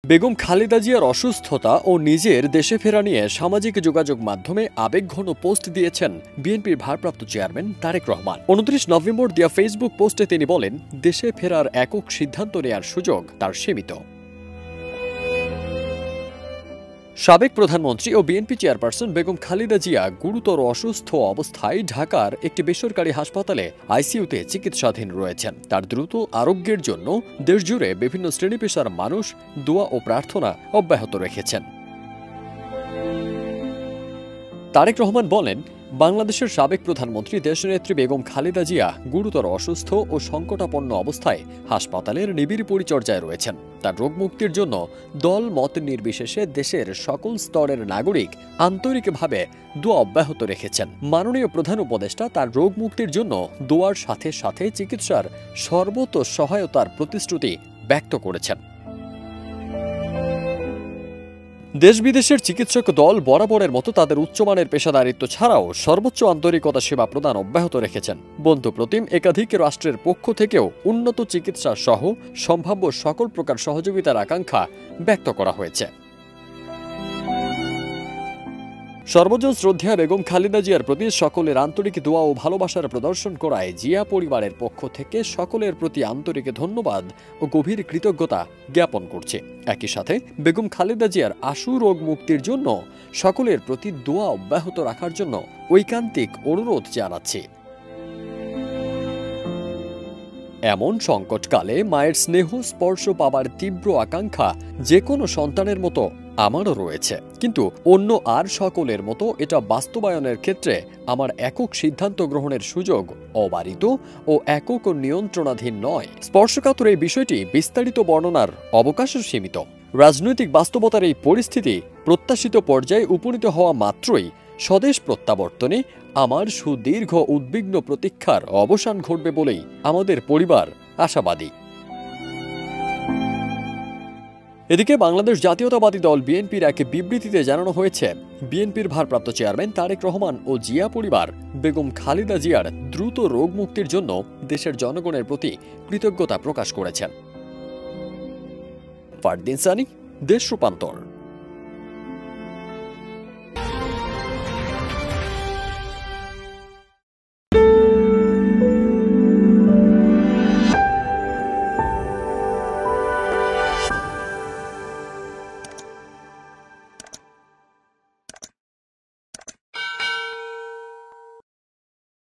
বেগম খালেদা জিয়ার অসুস্থতা ও নিজের দেশে ফেরা নিয়ে সামাজিক যোগাযোগ মাধ্যমে আবেগঘন পোস্ট দিয়েছেন বিএনপির ভারপ্রাপ্ত চেয়ারম্যান তারেক রহমান। ২৯ নভেম্বর দেয়া ফেসবুক পোস্টে তিনি বলেন, দেশে ফেরার একক সিদ্ধান্ত নেয়ার সুযোগ তার সীমিত। সাবেক প্রধানমন্ত্রী ও বিএনপি চেয়ারপারসন বেগম খালেদা জিয়া গুরুতর অসুস্থ অবস্থায় ঢাকার একটি বেসরকারি হাসপাতালে আইসিইউতে চিকিৎসাধীন রয়েছেন। তার দ্রুত আরোগ্যের জন্য দেশজুড়ে বিভিন্ন শ্রেণীপেশার মানুষ দোয়া ও প্রার্থনা অব্যাহত রেখেছেন। তারেক রহমান বলেন, বাংলাদেশের সাবেক প্রধানমন্ত্রী দেশনেত্রী বেগম খালেদা জিয়া গুরুতর অসুস্থ ও সংকটাপন্ন অবস্থায় হাসপাতালের নিবিড় পরিচর্যায় রয়েছেন। তার রোগ মুক্তির জন্য দল মত নির্বিশেষে দেশের সকল স্তরের নাগরিক আন্তরিকভাবে দোয়া অব্যাহত রেখেছেন। মাননীয় প্রধান উপদেষ্টা তার রোগ মুক্তির জন্য দোয়ার সাথে সাথে চিকিৎসার সর্বত সহায়তার প্রতিশ্রুতি ব্যক্ত করেছেন। দেশ বিদেশের চিকিৎসক দল বরাবরের মতো তাদের উচ্চমানের পেশাদারিত্ব ছাড়াও সর্বোচ্চ আন্তরিকতা সেবা প্রদান অব্যাহত রেখেছেন। বন্ধুপ্রতিম একাধিক রাষ্ট্রের পক্ষ থেকেও উন্নত চিকিৎসা সহ সম্ভাব্য সকল প্রকার সহযোগিতার আকাঙ্ক্ষা ব্যক্ত করা হয়েছে। সর্বজন শ্রদ্ধেয়া বেগম খালেদা জিয়ার প্রতি সকলের আন্তরিক দোয়া ও ভালোবাসার প্রদর্শন করায় জিয়া পরিবারের পক্ষ থেকে সকলের প্রতি আন্তরিক ধন্যবাদ ও গভীর কৃতজ্ঞতা জ্ঞাপন করছে। একই সাথে বেগম খালেদা জিয়ার আশু রোগ মুক্তির জন্য সকলের প্রতি দোয়া অব্যাহত রাখার জন্য ঐকান্তিক অনুরোধ জানাচ্ছি। এমন সংকটকালে মায়ের স্নেহ স্পর্শ পাবার তীব্র আকাঙ্ক্ষা যে কোনো সন্তানের মতো আমারও রয়েছে, কিন্তু অন্য আর সকলের মতো এটা বাস্তবায়নের ক্ষেত্রে আমার একক সিদ্ধান্ত গ্রহণের সুযোগ অবারিত ও একক নিয়ন্ত্রণাধীন নয়। স্পর্শকাতর এই বিষয়টি বিস্তারিত বর্ণনার অবকাশও সীমিত। রাজনৈতিক বাস্তবতার এই পরিস্থিতি প্রত্যাশিত পর্যায়ে উপনীত হওয়া মাত্রই স্বদেশ প্রত্যাবর্তনে আমার সুদীর্ঘ উদ্বিগ্ন প্রতীক্ষার অবসান ঘটবে বলেই আমাদের পরিবার আশাবাদী। এদিকে বাংলাদেশ জাতীয়তাবাদী দল বিএনপির এক বিবৃতিতে জানানো হয়েছে, বিএনপির ভারপ্রাপ্ত চেয়ারম্যান তারেক রহমান ও জিয়া পরিবার বেগম খালেদা জিয়ার দ্রুত রোগ মুক্তির জন্য দেশের জনগণের প্রতি কৃতজ্ঞতা প্রকাশ করেছেন। ফারদিন সানি, দেশ রূপান্তর।